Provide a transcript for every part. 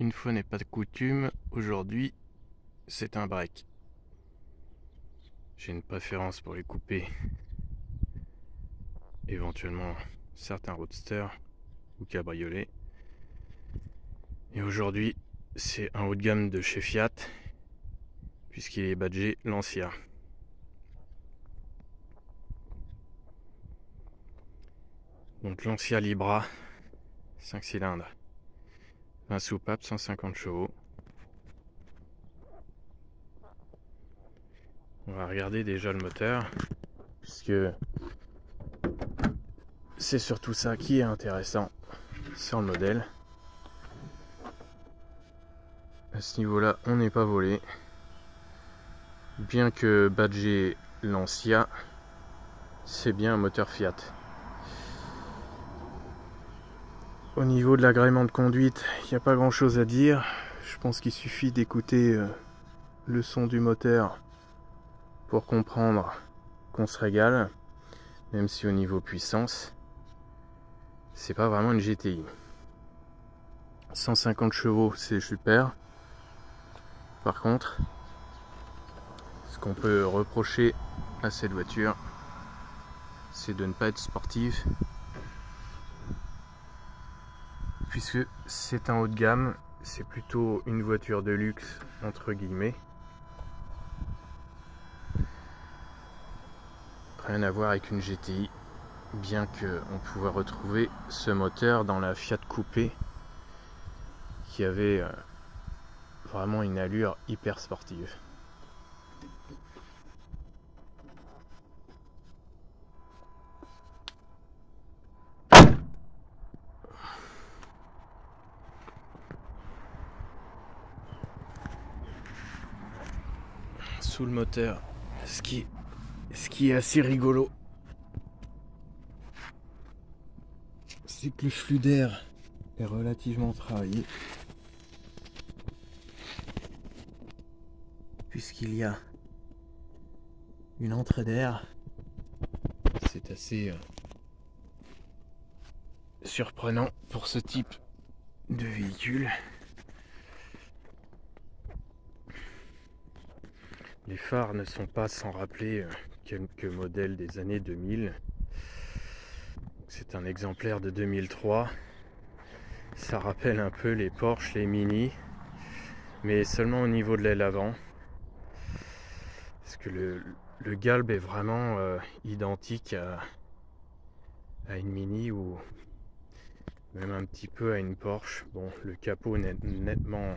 Une fois n'est pas de coutume, aujourd'hui c'est un break. J'ai une préférence pour les coupés, éventuellement certains roadsters ou cabriolets. Et aujourd'hui c'est un haut de gamme de chez Fiat, puisqu'il est badgé Lancia. Donc Lancia Libra, 5 cylindres, 20 soupapes, 150 chevaux. On va regarder déjà le moteur, puisque c'est surtout ça qui est intéressant sur le modèle. À ce niveau-là, on n'est pas volé. Bien que badgé Lancia, c'est bien un moteur Fiat. Au niveau de l'agrément de conduite, il n'y a pas grand chose à dire. Je pense qu'il suffit d'écouter le son du moteur pour comprendre qu'on se régale, même si au niveau puissance, c'est pas vraiment une GTI. 150 chevaux, c'est super. Par contre, ce qu'on peut reprocher à cette voiture, c'est de ne pas être sportive, puisque c'est un haut de gamme, c'est plutôt une voiture de luxe entre guillemets. Rien à voir avec une GTI, bien qu'on pouvait retrouver ce moteur dans la Fiat Coupé qui avait vraiment une allure hyper sportive. Sous le moteur, ce qui est assez rigolo, c'est que le flux d'air est relativement travaillé, puisqu'il y a une entrée d'air. C'est assez surprenant pour ce type de véhicule. Les phares ne sont pas sans rappeler quelques modèles des années 2000. C'est un exemplaire de 2003. Ça rappelle un peu les Porsche, les Mini, mais seulement au niveau de l'aile avant. Parce que le galbe est vraiment identique à une Mini ou même un petit peu à une Porsche. Bon, le capot n'est nettement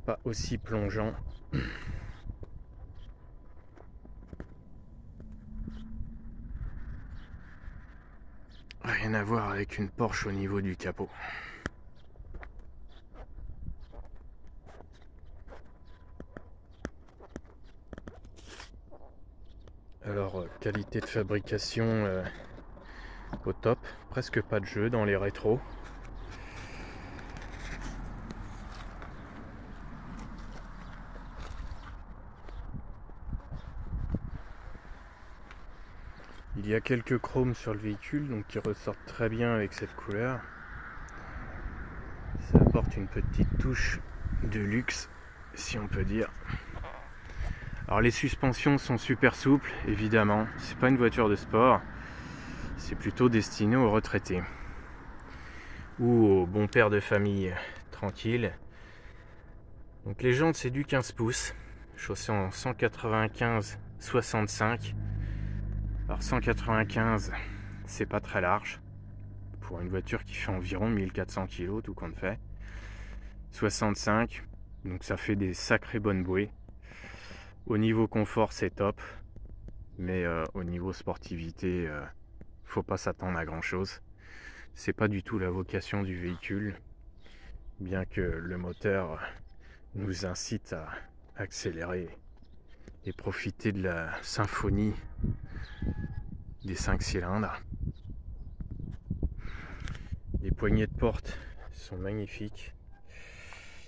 pas aussi plongeant. Rien à voir avec une Porsche au niveau du capot. Alors, qualité de fabrication au top, presque pas de jeu dans les rétros. Il y a quelques chromes sur le véhicule, donc qui ressortent très bien avec cette couleur. Ça apporte une petite touche de luxe, si on peut dire. Alors les suspensions sont super souples, évidemment. C'est pas une voiture de sport, c'est plutôt destiné aux retraités ou aux bons pères de famille tranquilles. Donc les jantes, c'est du 15 pouces, chaussées en 195/65. Alors 195, c'est pas très large pour une voiture qui fait environ 1400 kg, tout compte fait. 65, donc ça fait des sacrées bonnes bouées. Au niveau confort, c'est top, mais au niveau sportivité, faut pas s'attendre à grand chose. C'est pas du tout la vocation du véhicule, bien que le moteur nous incite à accélérer et profiter de la symphonie des 5 cylindres. Les poignées de porte sont magnifiques.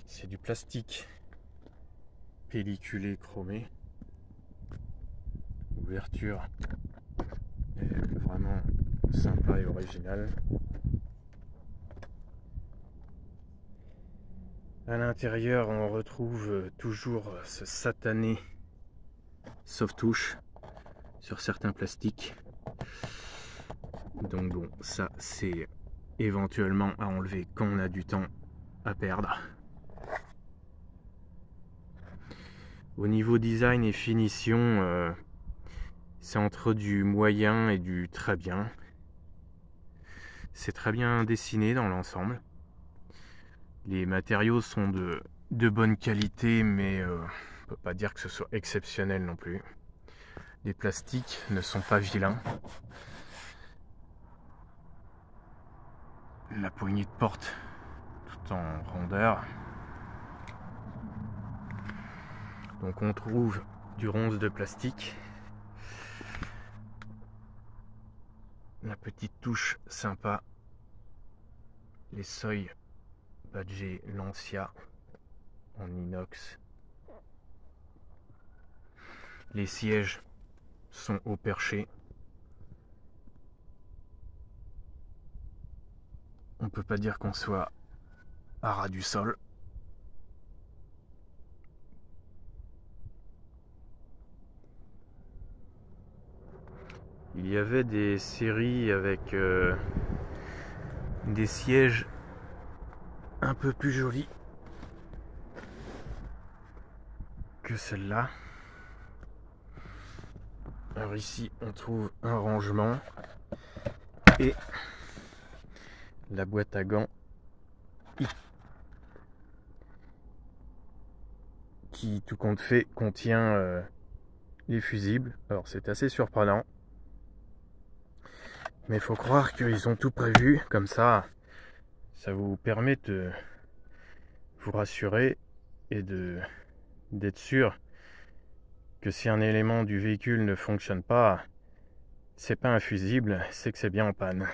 C'est du plastique pelliculé chromé. L'ouverture est vraiment sympa et originale. À l'intérieur, on retrouve toujours ce satané soft touch sur certains plastiques. Donc bon, ça c'est éventuellement à enlever quand on a du temps à perdre. Au niveau design et finition, c'est entre du moyen et du très bien. C'est très bien dessiné dans l'ensemble. Les matériaux sont de bonne qualité, mais on ne peut pas dire que ce soit exceptionnel non plus. Les plastiques ne sont pas vilains. La poignée de porte tout en rondeur. Donc on trouve du ronce de plastique. La petite touche sympa. Les seuils badgés Lancia en inox. Les sièges sont au perché. On peut pas dire qu'on soit à ras du sol. Il y avait des séries avec des sièges un peu plus jolis que celle-là. Alors ici on trouve un rangement et la boîte à gants qui tout compte fait contient les fusibles. Alors c'est assez surprenant, mais il faut croire qu'ils ont tout prévu, comme ça vous permet de vous rassurer et d'être sûr que si un élément du véhicule ne fonctionne pas, c'est pas un fusible, c'est que c'est bien en panne.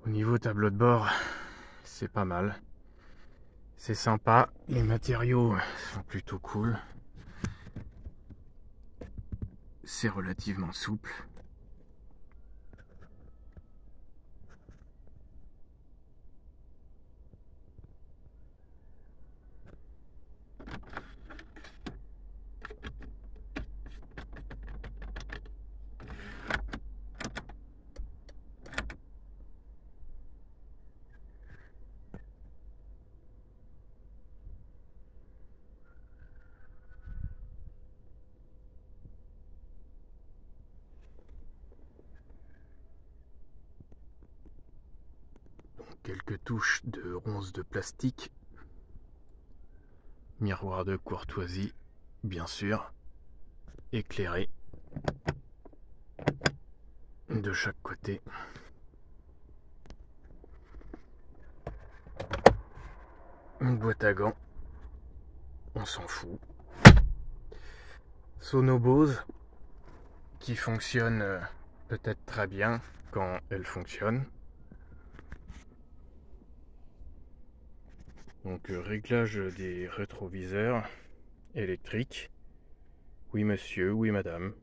Au niveau tableau de bord, c'est pas mal. C'est sympa, les matériaux sont plutôt cool. C'est relativement souple. Quelques touches de ronce de plastique, miroir de courtoisie, bien sûr, éclairé de chaque côté. Une boîte à gants, on s'en fout. Sonobose qui fonctionne peut-être très bien quand elle fonctionne. Donc réglage des rétroviseurs électriques. Oui monsieur, oui madame.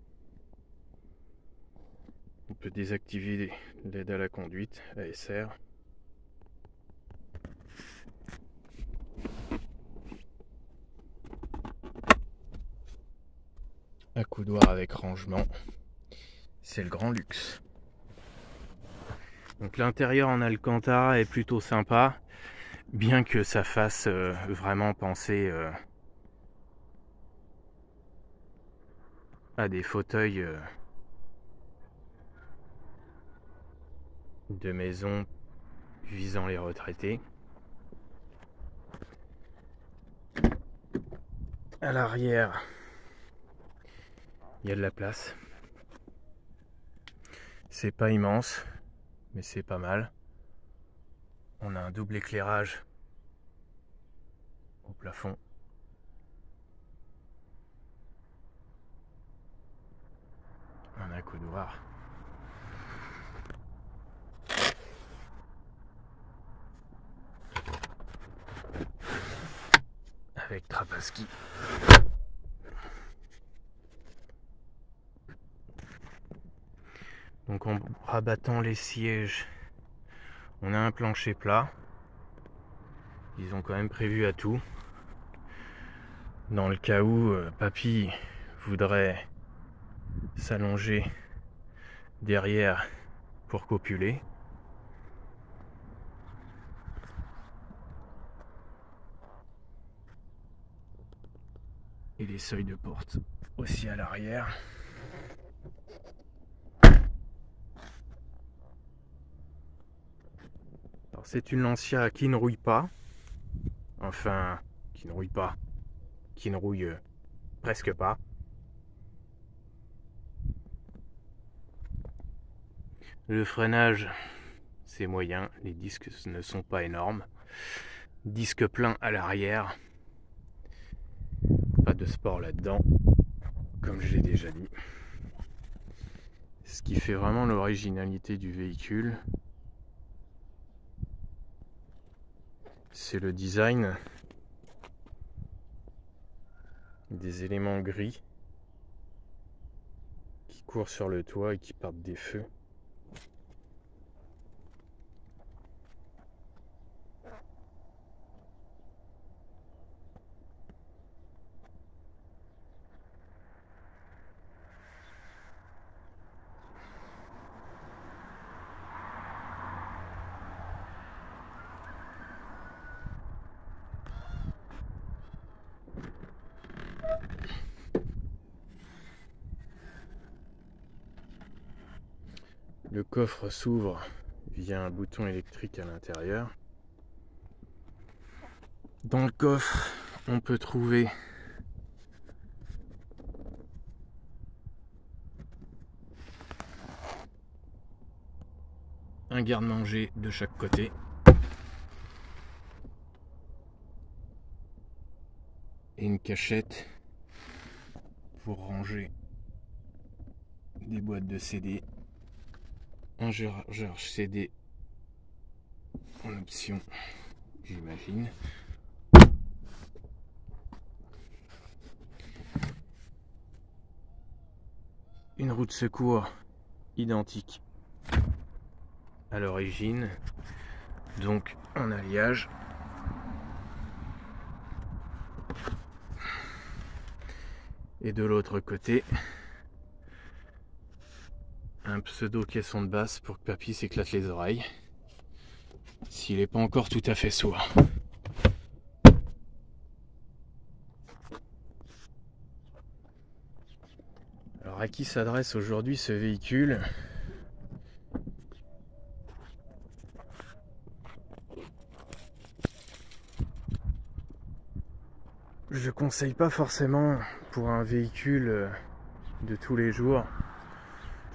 On peut désactiver l'aide à la conduite, ASR. Accoudoir avec rangement. C'est le grand luxe. Donc l'intérieur en Alcantara est plutôt sympa, bien que ça fasse vraiment penser à des fauteuils de maison visant les retraités. À l'arrière, il y a de la place. C'est pas immense, mais c'est pas mal. On a un double éclairage au plafond. Un accoudoir. Avec trappe-à-ski. Donc en rabattant les sièges, on a un plancher plat. Ils ont quand même prévu à tout. Dans le cas où papy voudrait s'allonger derrière pour copuler. Et les seuils de porte aussi à l'arrière. Alors c'est une Lancia qui ne rouille pas. Enfin, qui ne rouille pas. Qui ne rouille presque pas. Le freinage, c'est moyen. Les disques ne sont pas énormes. Disque plein à l'arrière. Pas de sport là-dedans, comme je l'ai déjà dit. Ce qui fait vraiment l'originalité du véhicule, c'est le design des éléments gris qui courent sur le toit et qui partent des feux. Le coffre s'ouvre via un bouton électrique à l'intérieur. Dans le coffre, on peut trouver un garde-manger de chaque côté. Et une cachette pour ranger des boîtes de CD. Un chargeur CD en option, j'imagine. Une roue de secours identique à l'origine, donc en alliage. Et de l'autre côté, un pseudo caisson de basse pour que papy s'éclate les oreilles, s'il n'est pas encore tout à fait sourd. Alors à qui s'adresse aujourd'hui ce véhicule ? Je conseille pas forcément pour un véhicule de tous les jours.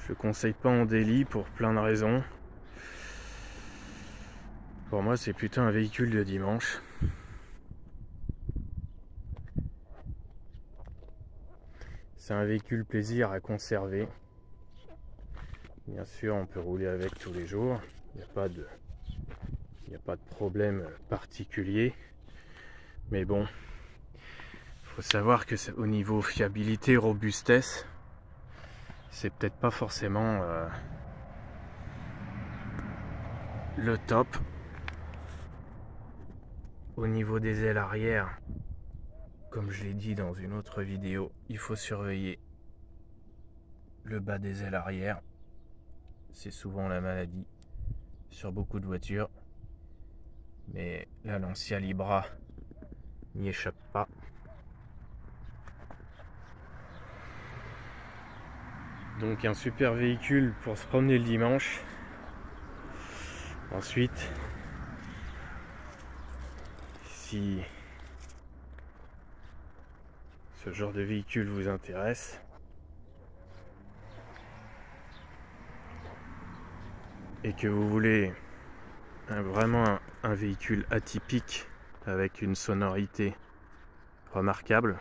Je conseille pas en daily pour plein de raisons. Pour moi, c'est plutôt un véhicule de dimanche. C'est un véhicule plaisir à conserver. Bien sûr, on peut rouler avec tous les jours. Il n'y a pas de problème particulier. Mais bon, faut savoir que au niveau fiabilité, robustesse, c'est peut-être pas forcément le top. Au niveau des ailes arrière, comme je l'ai dit dans une autre vidéo, il faut surveiller le bas des ailes arrière. C'est souvent la maladie sur beaucoup de voitures. Mais la Lancia Libra n'y échappe pas. Donc un super véhicule pour se promener le dimanche. Ensuite, si ce genre de véhicule vous intéresse, et que vous voulez vraiment un véhicule atypique avec une sonorité remarquable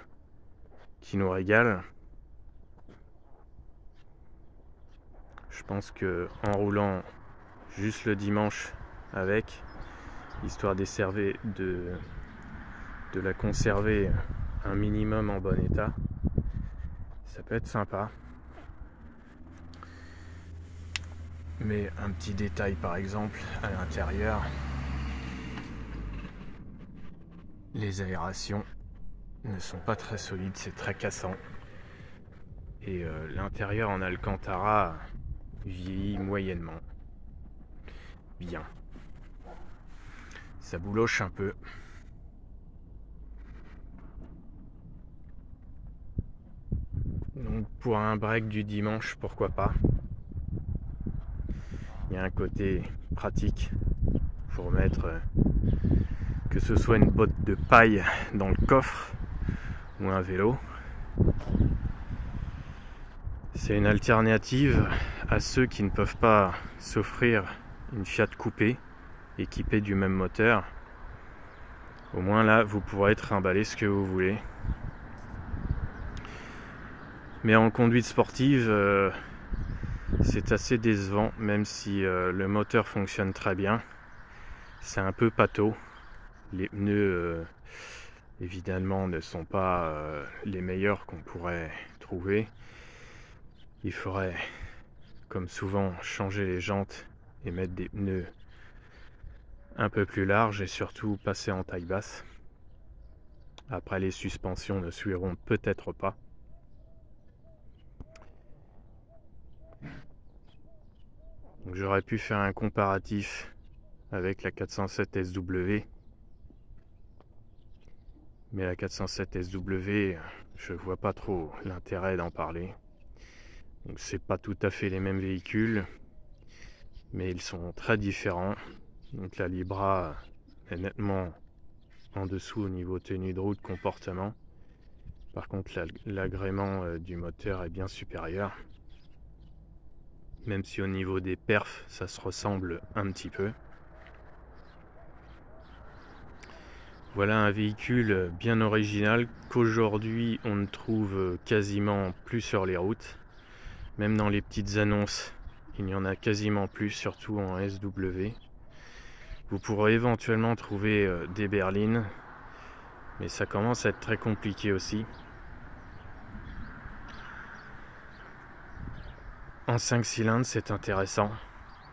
qui nous régale, je pense que en roulant juste le dimanche avec, histoire de la conserver un minimum en bon état, ça peut être sympa. Mais un petit détail par exemple à l'intérieur, les aérations ne sont pas très solides, c'est très cassant. Et l'intérieur en Alcantara vieillit moyennement. Bien. Ça bouloche un peu. Donc pour un break du dimanche, pourquoi pas. Il y a un côté pratique pour mettre que ce soit une botte de paille dans le coffre ou un vélo. C'est une alternative à ceux qui ne peuvent pas s'offrir une Fiat coupée équipée du même moteur. Au moins là, vous pourrez trimballer ce que vous voulez. Mais en conduite sportive, c'est assez décevant, même si le moteur fonctionne très bien. C'est un peu pâteau. Les pneus, évidemment, ne sont pas les meilleurs qu'on pourrait trouver. Il faudrait, comme souvent, changer les jantes et mettre des pneus un peu plus larges et surtout passer en taille basse. Après, les suspensions ne suivront peut-être pas. Donc j'aurais pu faire un comparatif avec la 407 SW, mais la 407 SW, je vois pas trop l'intérêt d'en parler. Donc c'est pas tout à fait les mêmes véhicules, mais ils sont très différents. Donc la Libra est nettement en dessous au niveau tenue de route, comportement. Par contre l'agrément du moteur est bien supérieur. Même si au niveau des perfs, ça se ressemble un petit peu. Voilà un véhicule bien original qu'aujourd'hui on ne trouve quasiment plus sur les routes. Même dans les petites annonces, il n'y en a quasiment plus, surtout en SW. Vous pourrez éventuellement trouver des berlines, mais ça commence à être très compliqué aussi. En 5 cylindres, c'est intéressant.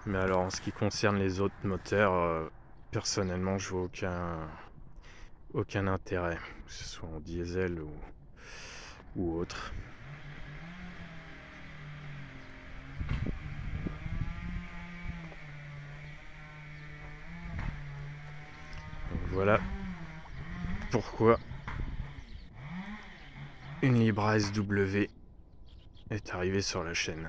Mais alors en ce qui concerne les autres moteurs, personnellement, je vois aucun intérêt, que ce soit en diesel ou autre. Donc voilà pourquoi une Libra SW est arrivée sur la chaîne.